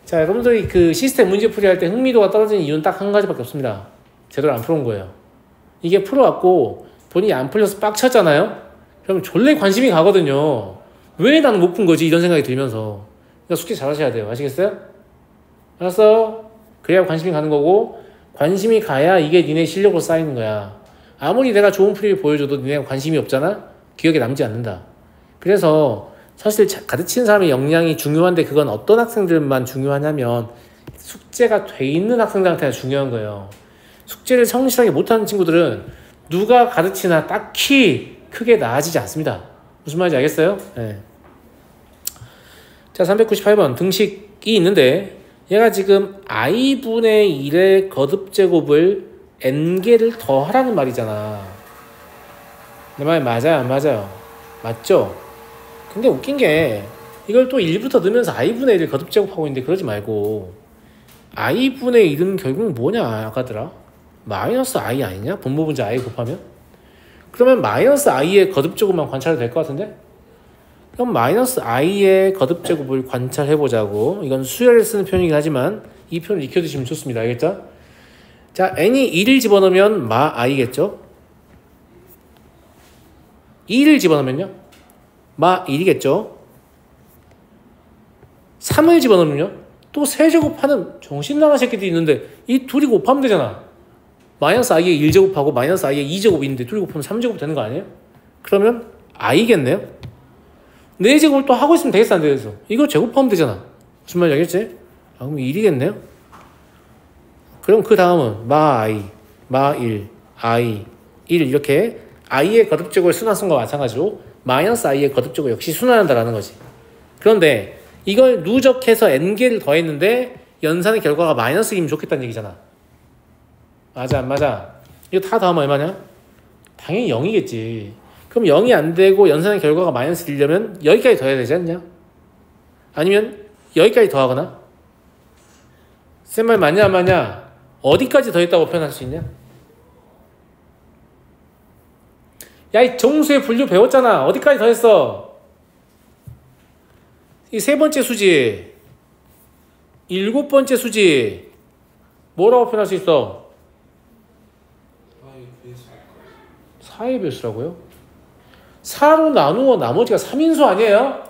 자, 여러분들이 그 시스템 문제풀이 할 때 흥미도가 떨어지는 이유는 딱 한 가지밖에 없습니다. 제대로 안 풀어온 거예요. 이게 풀어왔고 본인이 안 풀려서 빡쳤잖아요? 그러면 졸래 관심이 가거든요. 왜 나는 못 푼 거지? 이런 생각이 들면서. 그러니까 숙제 잘 하셔야 돼요. 아시겠어요? 알았어? 그래야 관심이 가는 거고 관심이 가야 이게 니네 실력으로 쌓이는 거야. 아무리 내가 좋은 풀이를 보여줘도 니네가 관심이 없잖아? 기억에 남지 않는다. 그래서 사실 가르치는 사람의 역량이 중요한데 그건 어떤 학생들만 중요하냐면 숙제가 돼 있는 학생들한테는 중요한 거예요. 숙제를 성실하게 못하는 친구들은 누가 가르치나 딱히 크게 나아지지 않습니다. 무슨 말인지 알겠어요? 네. 자, 398번 등식이 있는데 얘가 지금 i분의 1의 거듭제곱을 n개를 더하라는 말이잖아. 내 말 맞아요? 안 맞아요? 맞죠? 근데 웃긴 게 이걸 또 1부터 넣으면서 i분의 1을 거듭제곱하고 있는데 그러지 말고 i분의 1은 결국은 뭐냐 아까더라? 마이너스 i 아니냐? 분모분자 i 곱하면? 그러면 마이너스 i의 거듭제곱만 관찰해도 될 것 같은데? 그럼 마이너스 i의 거듭제곱을 관찰해보자고. 이건 수열에 쓰는 표현이긴 하지만 이 표현을 익혀두시면 좋습니다. 알겠죠? 자, n이 1을 집어넣으면 마 i겠죠? 2를 집어넣으면요? 마 1이겠죠? 3을 집어넣으면요? 또 세제곱하는 정신나간 새끼들이 있는데 이 둘이 곱하면 되잖아. 마이너스 i의 1제곱하고 마이너스 i의 2제곱이 있는데 둘이 곱하면 3제곱 되는 거 아니에요? 그러면 i겠네요? 4제곱을 또 하고 있으면 되겠어 안 되겠어? 이거 제곱하면 되잖아. 무슨 말인지 알겠지? 아, 그럼 1이겠네요? 그럼 그 다음은 마 i, 마 1, i, 1 이렇게 i의 거듭제곱을 순환성과 마찬가지로 마이너스 i의 거듭제곱 역시 순환한다라는 거지. 그런데 이걸 누적해서 n개를 더했는데 연산의 결과가 마이너스이면 좋겠다는 얘기잖아. 맞아 안 맞아? 이거 다 더하면 얼마냐? 당연히 0이겠지. 그럼 0이 안 되고 연산의 결과가 마이너스 1이려면 여기까지 더해야 되지 않냐? 아니면 여기까지 더하거나? 쌤 말 맞냐 안 맞냐? 어디까지 더했다고 표현할 수 있냐? 야, 이 정수의 분류 배웠잖아. 어디까지 더했어? 이 세 번째 수지, 7번째 수지, 뭐라고 표현할 수 있어? 사의 배수라고요? 4로 나누어 나머지가 3인수 아니에요?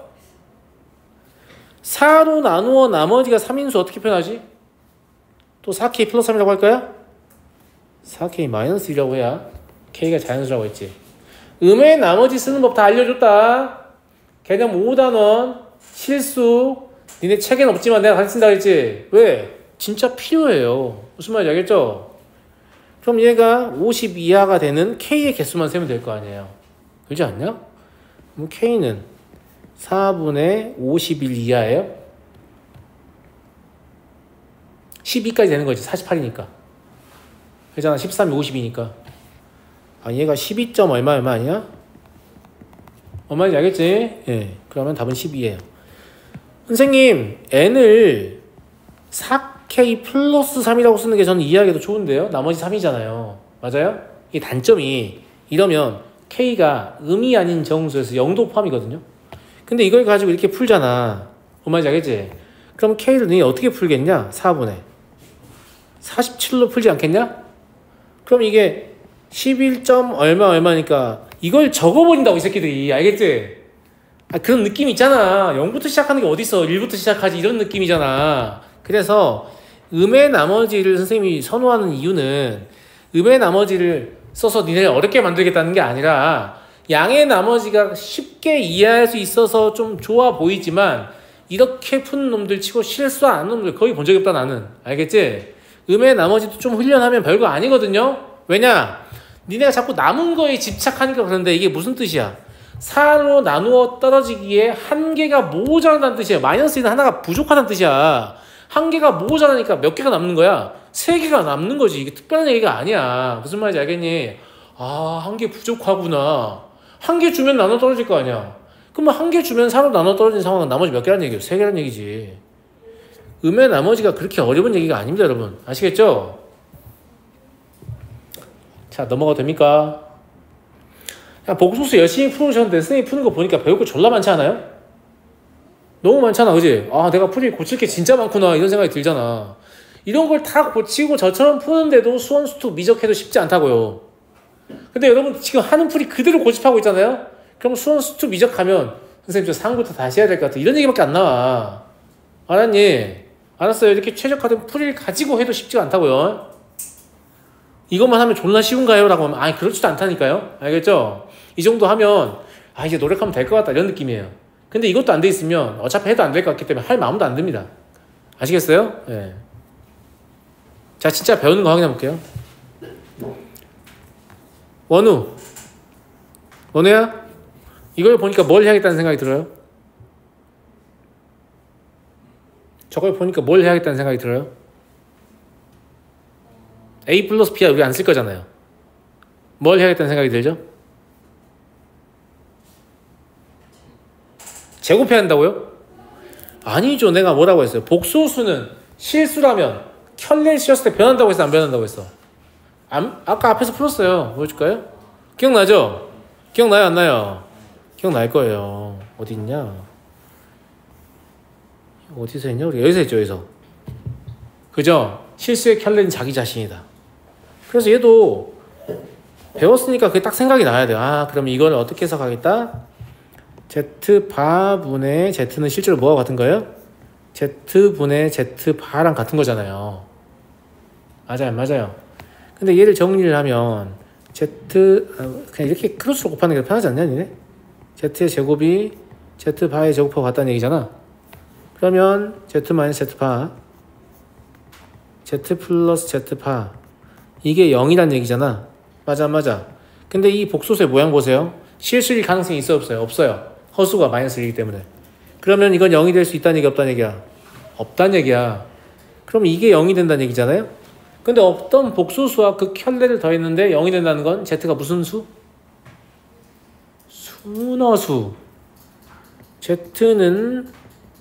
4로 나누어 나머지가 3인수 어떻게 표현하지? 또 4k 플러스 3이라고 할까요? 4k 마이너스 1이라고 해야 k가 자연수라고 했지. 음의 나머지 쓰는 법 다 알려줬다. 개념 5단원 실수 니네 책엔 없지만 내가 가르친다 그랬지. 왜? 진짜 필요해요. 무슨 말인지 알겠죠? 그럼 얘가 50 이하가 되는 k의 개수만 세면 될 거 아니에요. 그렇지 않냐? 그럼 k는 4분의 51 이하예요? 12까지 되는 거지. 48이니까. 그잖아. 13이 52니까. 아, 얘가 12점 얼마 아니야? 얼마인지 알겠지? 예. 그러면 답은 12예요. 선생님, n을 4k 플러스 3이라고 쓰는 게 저는 이해하기 더 좋은데요? 나머지 3이잖아요. 맞아요? 이 단점이 이러면 k가 음이 아닌 정수에서 0도 포함이거든요. 근데 이걸 가지고 이렇게 풀잖아. 뭔 말인지 알겠지? 그럼 k를 너희 어떻게 풀겠냐? 4분의 47로 풀지 않겠냐? 그럼 이게 11점 얼마니까 이걸 적어버린다고 이 새끼들이. 알겠지? 아, 그런 느낌 있잖아. 0부터 시작하는 게 어딨어. 1부터 시작하지. 이런 느낌이잖아. 그래서 음의 나머지를 선생님이 선호하는 이유는 음의 나머지를 써서 니네를 어렵게 만들겠다는 게 아니라 양의 나머지가 쉽게 이해할 수 있어서 좀 좋아 보이지만 이렇게 푸는 놈들 치고 실수 안 하는 놈들 거의 본 적이 없다 나는. 알겠지? 음의 나머지도 좀 훈련하면 별거 아니거든요. 왜냐? 니네가 자꾸 남은 거에 집착하니까 그런데 이게 무슨 뜻이야? 4로 나누어 떨어지기에 한 개가 모자란다는 뜻이야. 마이너스 1은 하나가 부족하다는 뜻이야. 한 개가 모자라니까 몇 개가 남는 거야? 3개가 남는 거지. 이게 특별한 얘기가 아니야. 무슨 말인지 알겠니? 아, 한 개 부족하구나. 한 개 주면 나눠 떨어질 거 아니야. 그러면 한 개 주면 4로 나눠 떨어진 상황은 나머지 몇 개라는 얘기예요? 3개라는 얘기지. 음의 나머지가 그렇게 어려운 얘기가 아닙니다, 여러분. 아시겠죠? 자, 넘어가도 됩니까? 복소수 열심히 풀어오셨는데 선생님 푸는 거 보니까 배울 거 졸라 많지 않아요? 너무 많잖아, 그지? 아, 내가 풀이 고칠 게 진짜 많구나 이런 생각이 들잖아. 이런 걸 다 고치고 저처럼 푸는데도 수원수투 미적해도 쉽지 않다고요. 근데 여러분 지금 하는 풀이 그대로 고집하고 있잖아요? 그럼 수원수투 미적하면 선생님 저 상부터 다시 해야 될 것 같아 이런 얘기밖에 안 나와. 알았니? 알았어요. 이렇게 최적화된 풀이를 가지고 해도 쉽지가 않다고요. 이것만 하면 존나 쉬운가요? 라고 하면 아니 그렇지도 않다니까요. 알겠죠? 이 정도 하면 아 이제 노력하면 될 것 같다 이런 느낌이에요. 근데 이것도 안 돼 있으면 어차피 해도 안 될 것 같기 때문에 할 마음도 안 듭니다. 아시겠어요? 네. 자 진짜 배우는 거 확인해 볼게요. 원우야? 이걸 보니까 뭘 해야겠다는 생각이 들어요? 저걸 보니까 뭘 해야겠다는 생각이 들어요? A 플러스 B야 우리 안 쓸 거잖아요. 뭘 해야겠다는 생각이 들죠? 제곱해야 한다고요? 아니죠. 내가 뭐라고 했어요? 복소수는 실수라면 켤레를 씌웠을 때 변한다고 했어? 안 변한다고 했어? 아까 앞에서 풀었어요. 보여줄까요? 기억나죠? 기억나요? 안 나요? 기억날 거예요. 어디 있냐? 어디서 했냐? 우리 여기서 했죠. 여기서. 그죠? 실수의 켤레는 자기 자신이다. 그래서 얘도 배웠으니까 그게 딱 생각이 나야 돼요. 아, 그럼 이걸 어떻게 해석하겠다? Z바분의 Z는 실제로 뭐와 같은 거예요? Z분의 Z바랑 같은 거잖아요. 맞아요, 맞아요. 근데 얘를 정리를 하면 z 그냥 이렇게 크로스로 곱하는 게 편하지 않냐 니네? z의 제곱이 z 바의 제곱하고 같다는 얘기잖아. 그러면 z 마이너스 z 바 z 플러스 z 바 이게 0이란 얘기잖아. 맞아 안 맞아? 근데 이 복소수의 모양 보세요. 실수일 가능성이 있어요 없어요? 없어요. 허수가 마이너스 1이기 때문에. 그러면 이건 0이 될 수 있다는 얘기 없다는 얘기야? 없다는 얘기야. 그럼 이게 0이 된다는 얘기잖아요? 근데 어떤 복소수와 그 켤레를 더했는데 0이 된다는 건 z가 무슨 수? 순허수. z는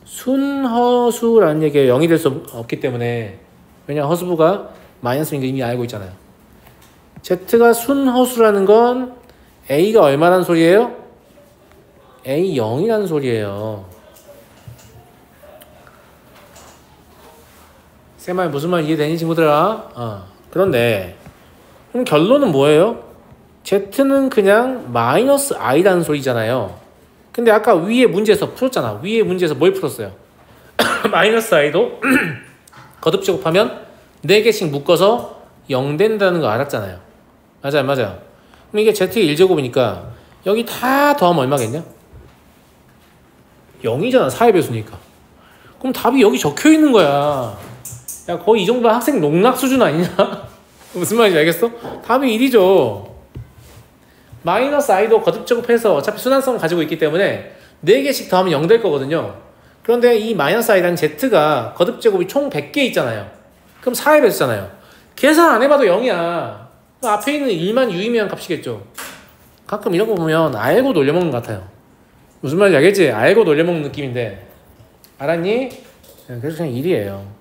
순허수라는 얘기예요. 0이 될 수 없기 때문에. 왜냐 허수부가 마이너스인 거 이미 알고 있잖아요. z가 순허수라는 건 a가 얼마라는 소리예요? a 0이라는 소리예요. 쌤말 무슨 말 이해되니 친구들아? 그런데 그럼 결론은 뭐예요? z는 그냥 마이너스 i라는 소리잖아요. 근데 아까 위에 문제에서 풀었잖아. 위에 문제에서 뭘 풀었어요? 마이너스 i도 거듭 제곱하면 4개씩 묶어서 0 된다는 거 알았잖아요. 맞아요 맞아요. 그럼 이게 z의 1제곱이니까 여기 다 더하면 얼마겠냐? 0이잖아. 4의 배수니까. 그럼 답이 여기 적혀 있는 거야. 야 거의 이 정도 학생 농락 수준 아니냐? 무슨 말인지 알겠어? 답이 1이죠. 마이너스 i도 거듭 제곱해서 어차피 순환성을 가지고 있기 때문에 4개씩 더하면 0 될 거거든요. 그런데 이 마이너스 i라는 z가 거듭 제곱이 총 100개 있잖아요. 그럼 4의 배수잖아요. 계산 안 해봐도 0이야. 앞에 있는 1만 u이면 값이겠죠. 가끔 이런 거 보면 알고 놀려먹는 것 같아요. 무슨 말인지 알겠지? 알고 놀려먹는 느낌인데 알았니? 그래서 그냥 1이에요.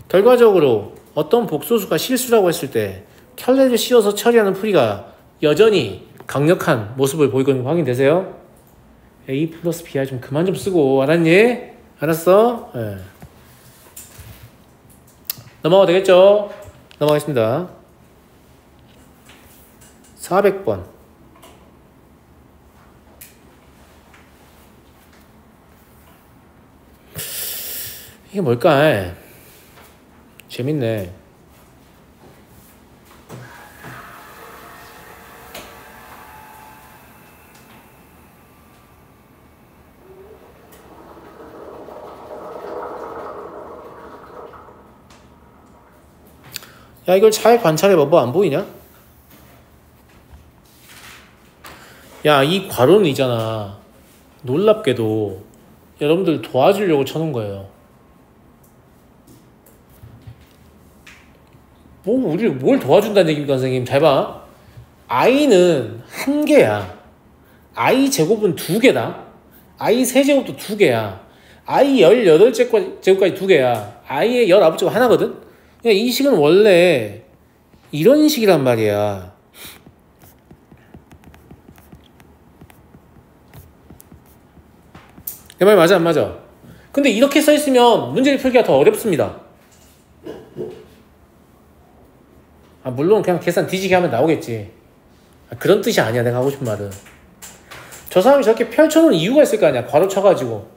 결과적으로 어떤 복소수가 실수라고 했을 때 켤레를 씌워서 처리하는 풀이가 여전히 강력한 모습을 보이고 있는 거 확인되세요? A 플러스 B야 좀 그만 좀 쓰고 알았니? 알았어? 네. 넘어가도 되겠죠? 넘어가겠습니다. 400번 이게 뭘까? 재밌네. 야 이걸 잘 관찰해봐봐. 안 보이냐? 야 이 괄호는 있잖아. 놀랍게도 여러분들 도와주려고 쳐놓은 거예요. 뭐 우리를 뭘 도와준다는 얘기입니까 선생님? 잘 봐. i는 1개야. i 제곱은 2개다. i 세제곱도 2개야. i 18제곱까지 2개야. i의 19제곱 하나거든? 그러니까 이 식은 원래 이런 식이란 말이야. 내 말 맞아 안 맞아? 근데 이렇게 써있으면 문제를 풀기가 더 어렵습니다. 물론 그냥 계산 뒤지게 하면 나오겠지. 그런 뜻이 아니야 내가 하고 싶은 말은. 저 사람이 저렇게 펼쳐놓은 이유가 있을 거 아니야. 괄호 쳐가지고.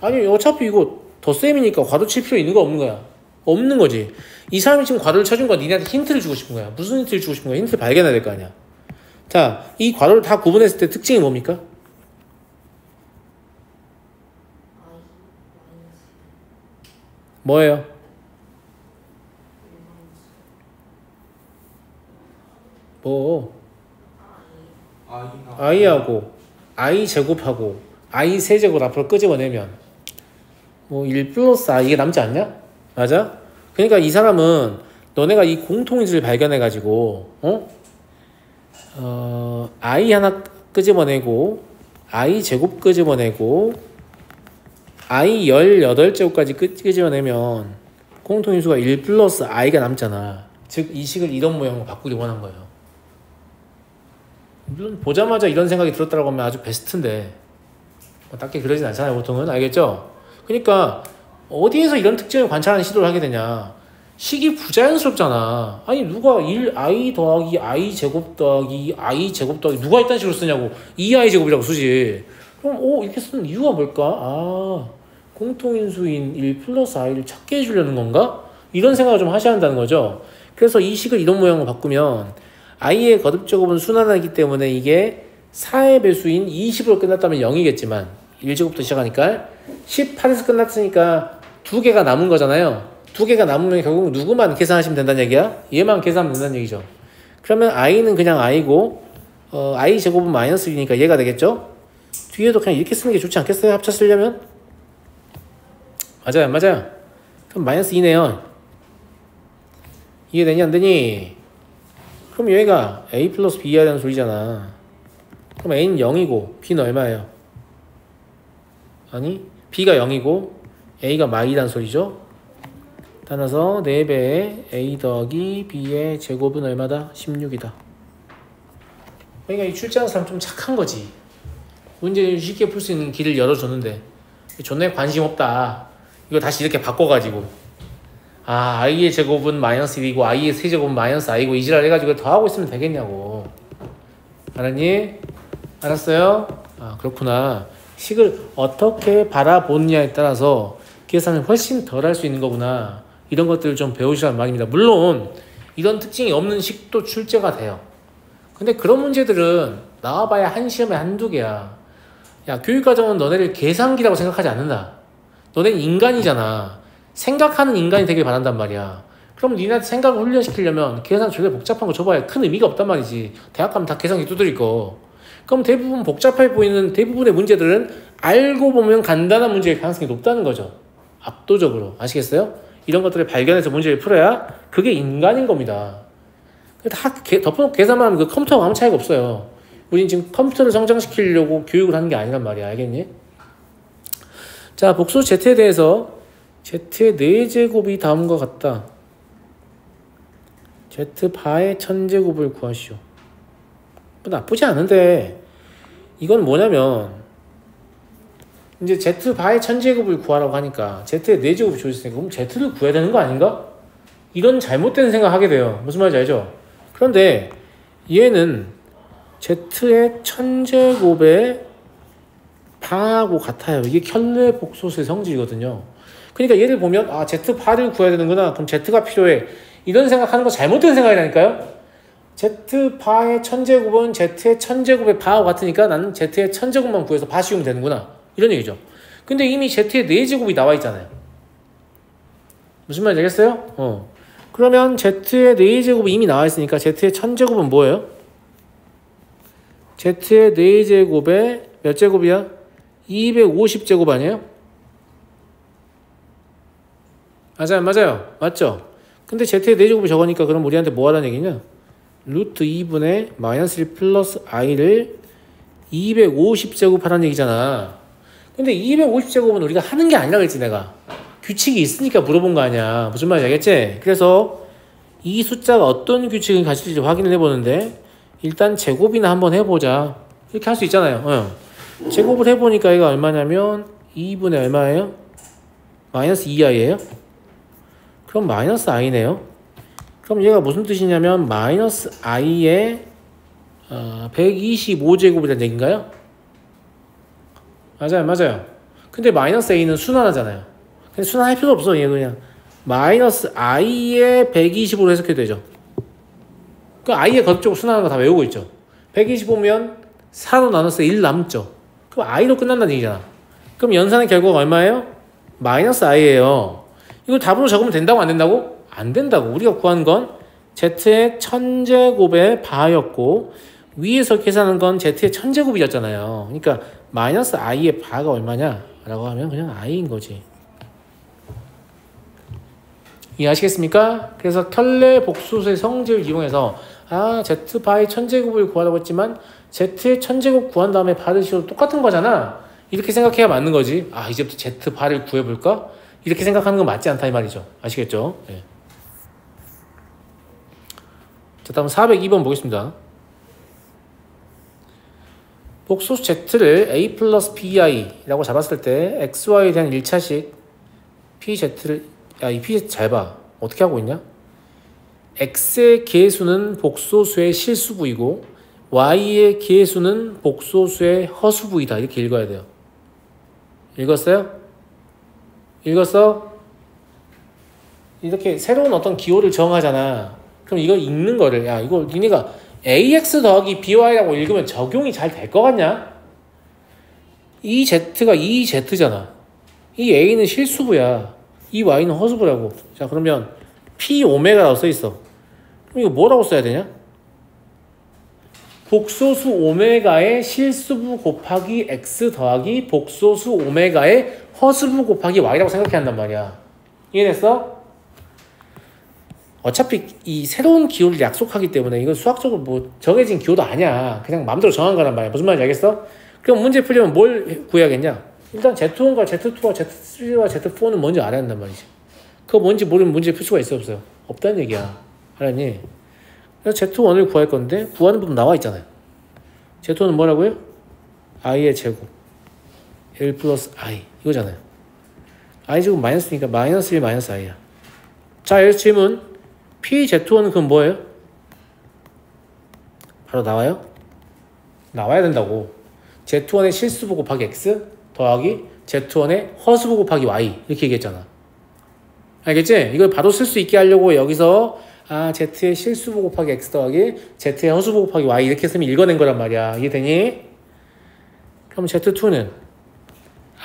아니 어차피 이거 덧셈이니까 괄호 칠 필요 있는 거 없는 거야. 없는 거지. 이 사람이 지금 괄호를 쳐준 건 니네한테 힌트를 주고 싶은 거야. 무슨 힌트를 주고 싶은 거야? 힌트를 발견해야 될 거 아니야. 자, 이 괄호를 다 구분했을 때 특징이 뭡니까? 뭐예요? 뭐 i하고 i 제곱하고 i 세제곱 앞으로 끄집어내면 뭐 1 플러스 i가 남지 않냐? 맞아? 그러니까 이 사람은 너네가 이 공통인수를 발견해가지고 i 하나 끄집어내고 i 제곱 끄집어내고 i 18제곱까지 끄집어내면 공통인수가 1 플러스 i가 남잖아. 즉 이 식을 이런 모양으로 바꾸기 원한 거예요. 물론 보자마자 이런 생각이 들었다고 하면 아주 베스트인데 뭐 딱히 그러진 않잖아요 보통은. 알겠죠? 그러니까 어디에서 이런 특징을 관찰하는 시도를 하게 되냐. 식이 부자연스럽잖아. 아니 누가 1i 더하기 i 제곱 더하기 i 제곱 더하기 누가 이딴 식으로 쓰냐고. 2i 제곱이라고 쓰지. 그럼 이렇게 쓰는 이유가 뭘까? 공통인수인 1 플러스 i를 찾게 해주려는 건가? 이런 생각을 좀 하셔야 한다는 거죠. 그래서 이 식을 이런 모양으로 바꾸면 i의 거듭제곱은 순환하기 때문에 이게 4의 배수인 20으로 끝났다면 0이겠지만 1제곱부터 시작하니까 18에서 끝났으니까 2개가 남은 거잖아요. 2개가 남으면 결국 누구만 계산하시면 된다는 얘기야? 얘만 계산하면 된다는 얘기죠. 그러면 i는 그냥 i고 i 제곱은 마이너스 1이니까 얘가 되겠죠? 뒤에도 그냥 이렇게 쓰는 게 좋지 않겠어요? 합쳐 쓰려면? 맞아요, 맞아요. 그럼 마이너스 2네요. 이해되니 안 되니? 그럼 얘가 a 플러스 b야 되는 소리잖아. 그럼 a는 0이고 b는 얼마예요? 아니 b가 0이고 a가 마이라는 소리죠. 따라서 4배의 a 더하기 b의 제곱은 얼마다? 16이다. 그러니까 이 출제하는 사람 좀 착한 거지. 문제를 쉽게 풀 수 있는 길을 열어줬는데 존나 관심 없다. 이거 다시 이렇게 바꿔가지고 i의 제곱은 마이너스 1이고 i의 세제곱은 마이너스 i고 이지랄 해가지고 더 하고 있으면 되겠냐고. 알았니? 알았어요? 그렇구나. 식을 어떻게 바라보느냐에 따라서 계산을 훨씬 덜 할 수 있는 거구나. 이런 것들을 좀 배우시라는 말입니다. 물론 이런 특징이 없는 식도 출제가 돼요. 근데 그런 문제들은 나와봐야 한 시험에 한두 개야. 야, 교육과정은 너네를 계산기라고 생각하지 않는다. 너네는 인간이잖아. 생각하는 인간이 되길 바란단 말이야. 그럼 니네한테 생각을 훈련시키려면 계산 졸라 복잡한 거 줘봐야 큰 의미가 없단 말이지. 대학 가면 다 계산기 두드릴 거. 그럼 대부분 복잡해 보이는 대부분의 문제들은 알고 보면 간단한 문제일 가능성이 높다는 거죠. 압도적으로. 아시겠어요? 이런 것들을 발견해서 문제를 풀어야 그게 인간인 겁니다. 다 덮어놓고 계산만 하면 그 컴퓨터하고 아무 차이가 없어요. 우린 지금 컴퓨터를 성장시키려고 교육을 하는 게 아니란 말이야. 알겠니? 자, 복수 Z에 대해서 Z의 4제곱이 다음과 같다. Z바의 1000제곱을 구하시오. 뭐 나쁘지 않은데 이건 뭐냐면 이제 Z바의 1000제곱을 구하라고 하니까 Z의 4제곱이 주어졌으니까 그럼 Z를 구해야 되는 거 아닌가? 이런 잘못된 생각하게 돼요. 무슨 말인지 알죠? 그런데 얘는 Z의 1000제곱의 바하고 같아요. 이게 켤레 복소수의 성질이거든요. 그러니까 얘를 보면 Z바를 구해야 되는구나. 그럼 Z가 필요해. 이런 생각하는 거 잘못된 생각이라니까요. Z바의 1000제곱은 Z의 1000제곱의 바하고 같으니까 나는 Z의 1000제곱만 구해서 바 씌우면 되는구나. 이런 얘기죠. 근데 이미 Z의 4제곱이 나와 있잖아요. 무슨 말인지 알겠어요? 그러면 Z의 4제곱이 이미 나와 있으니까 Z의 1000제곱은 뭐예요? Z의 4제곱에 몇 제곱이야? 250제곱 아니에요? 맞아요. 맞죠? 근데 Z의 4제곱이 적으니까 그럼 우리한테 뭐 하라는 얘기냐? 루트 2분의 마이너스 1 플러스 i를 250제곱 하라는 얘기잖아. 근데 250제곱은 우리가 하는 게 아니라 그랬지 내가. 규칙이 있으니까 물어본 거 아니야. 무슨 말인지 알겠지? 그래서 이 숫자가 어떤 규칙을 가질지 확인을 해보는데 일단 제곱이나 한번 해보자. 이렇게 할 수 있잖아요. 제곱을 해보니까 얘가 얼마냐면 2분의 얼마예요? 마이너스 2i예요? 그럼 마이너스 i네요. 그럼 얘가 무슨 뜻이냐면 마이너스 i의 125제곱이라는 얘기인가요? 맞아요. 근데 마이너스 a는 순환하잖아요. 근데 순환할 필요 없어. 얘 그냥 마이너스 i의 120으로 해석해도 되죠. 그 i의 거듭적으로 순환하는 거 다 외우고 있죠. 125면 4로 나눠서 1 남죠. 그럼 i로 끝난다는 얘기잖아. 그럼 연산의 결과가 얼마예요? 마이너스 i예요. 이걸 답으로 적으면 된다고 안 된다고? 안 된다고. 우리가 구한 건 Z의 1000제곱의 바였고 위에서 계산한 건 Z의 1000제곱이었잖아요. 그러니까 마이너스 i의 바가 얼마냐? 라고 하면 그냥 i인 거지. 이해하시겠습니까? 그래서 켤레 복수수의 성질을 이용해서 Z바의 1000제곱을 구하라고 했지만 Z의 1000제곱 구한 다음에 바를 씌워도 똑같은 거잖아. 이렇게 생각해야 맞는 거지. 이제부터 Z바를 구해볼까? 이렇게 생각하는 건 맞지 않다 이 말이죠. 아시겠죠? 네. 자, 다음 402번 보겠습니다. 복소수 Z를 A 플러스 BI라고 잡았을 때 XY에 대한 1차식 PZ를 이 PZ 잘 봐. 어떻게 하고 있냐? X의 계수는 복소수의 실수부이고 Y의 계수는 복소수의 허수부이다. 이렇게 읽어야 돼요. 읽었어요? 읽었어? 이렇게 새로운 어떤 기호를 정하잖아. 그럼 이거 읽는 거를, 야, 이거 니네가 ax 더하기 by라고 읽으면 적용이 잘 될 것 같냐? 이 z가 이 z잖아. 이 a는 실수부야. 이 y는 허수부라고. 자, 그러면 p 오메가라고 써있어. 그럼 이거 뭐라고 써야 되냐? 복소수 오메가의 실수부 곱하기 x 더하기 복소수 오메가의 허수부 곱하기 y라고 생각해야 한단 말이야. 이해됐어? 어차피 이 새로운 기호를 약속하기 때문에 이건 수학적으로 뭐 정해진 기호도 아니야. 그냥 마음대로 정한 거란 말이야. 무슨 말인지 알겠어? 그럼 문제 풀려면 뭘 구해야겠냐? 일단 Z1과 Z2와 Z3와 Z4는 뭔지 알아야 한단 말이지. 그거 뭔지 모르면 문제 풀 수가 있어 없어요? 없다는 얘기야. 알았니? 그래서 Z1을 구할 건데 구하는 법 나와 있잖아요. Z1은 뭐라고요? i의 제곱 L 플러스 i 이거잖아요. i 제곱 마이너스니까 마이너스 1 마이너스 i야. 자, 여기서 질문. PZ1은 그럼 뭐예요? 바로 나와요? 나와야 된다고. Z1의 실수부 곱하기 x 더하기 Z1의 허수부 곱하기 y 이렇게 얘기했잖아. 알겠지? 이걸 바로 쓸 수 있게 하려고 여기서 Z의 실수부 곱하기 x 더하기 Z의 허수부 곱하기 y 이렇게 쓰면 읽어낸 거란 말이야. 이해되니? 그럼 Z2는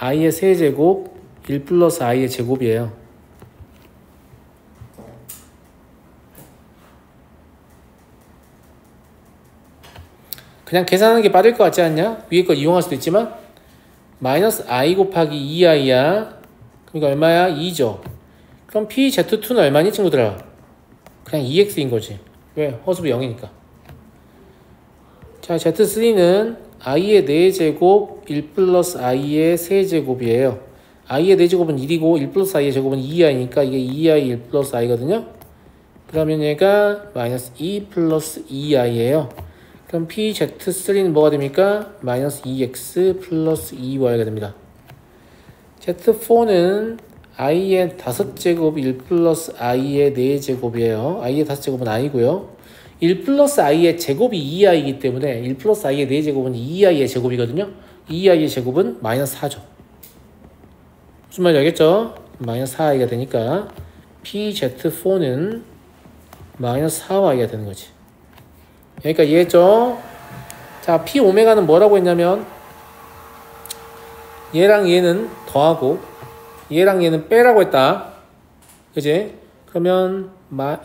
i의 세제곱 1 플러스 i의 제곱이에요. 그냥 계산하는 게 빠를 것 같지 않냐? 위에 거 이용할 수도 있지만 마이너스 i 곱하기 2i야. 그러니까 얼마야? 2죠. 그럼 PZ2는 얼마니 친구들아? 그냥 2x인 거지. 왜? 허수부 0이니까. 자, Z3는 i의 4제곱 1 플러스 i의 세제곱이에요. i의 4제곱은 1이고 1 플러스 i의 제곱은 2i니까 이게 2i 1 플러스 i거든요. 그러면 얘가 마이너스 2 플러스 2i예요. 그럼 PZ3는 뭐가 됩니까? 마이너스 2x 플러스 2y가 됩니다. Z4는 i의 5제곱 1 플러스 i의 4제곱이에요. i의 5제곱은 i고요. 1 플러스 i의 제곱이 2i이기 때문에 1 플러스 i의 4제곱은 2i의 제곱이거든요. 2i의 제곱은 마이너스 4죠. 무슨 말인지 알겠죠? 마이너스 4i가 되니까 PZ4는 마이너스 4y가 되는 거지. 여기까지 이해했죠? 자, P 오메가는 뭐라고 했냐면 얘랑 얘는 더하고 얘랑 얘는 빼라고 했다. 그지? 그러면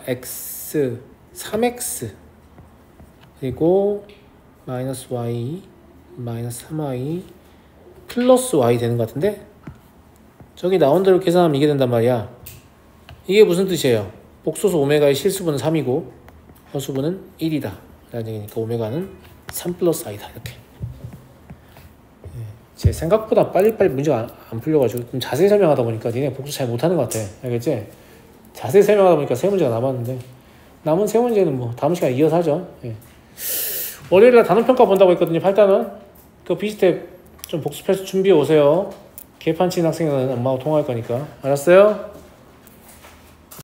x 3x 그리고 마이너스 y 마이너스 3y 플러스 y 되는 것 같은데 저기 나온 대로 계산하면 이게 된단 말이야. 이게 무슨 뜻이에요? 복소수 오메가의 실수분은 3이고 허수분은 1이다 라는 얘기니까 오메가는 3 플러스 i다 이렇게. 제 생각보다 빨리빨리 문제가 안 풀려가지고 좀 자세히 설명하다 보니까 니네 복수 잘 못하는 것 같아. 알겠지? 자세히 설명하다 보니까 세 문제가 남았는데 남은 세 문제는 뭐 다음 시간에 이어서 하죠. 예. 월요일날 단원평가 본다고 했거든요. 8단원 그 비슷해. 좀 복습해서 준비해 오세요. 개판 치는 학생은 엄마하고 통화할 거니까. 알았어요?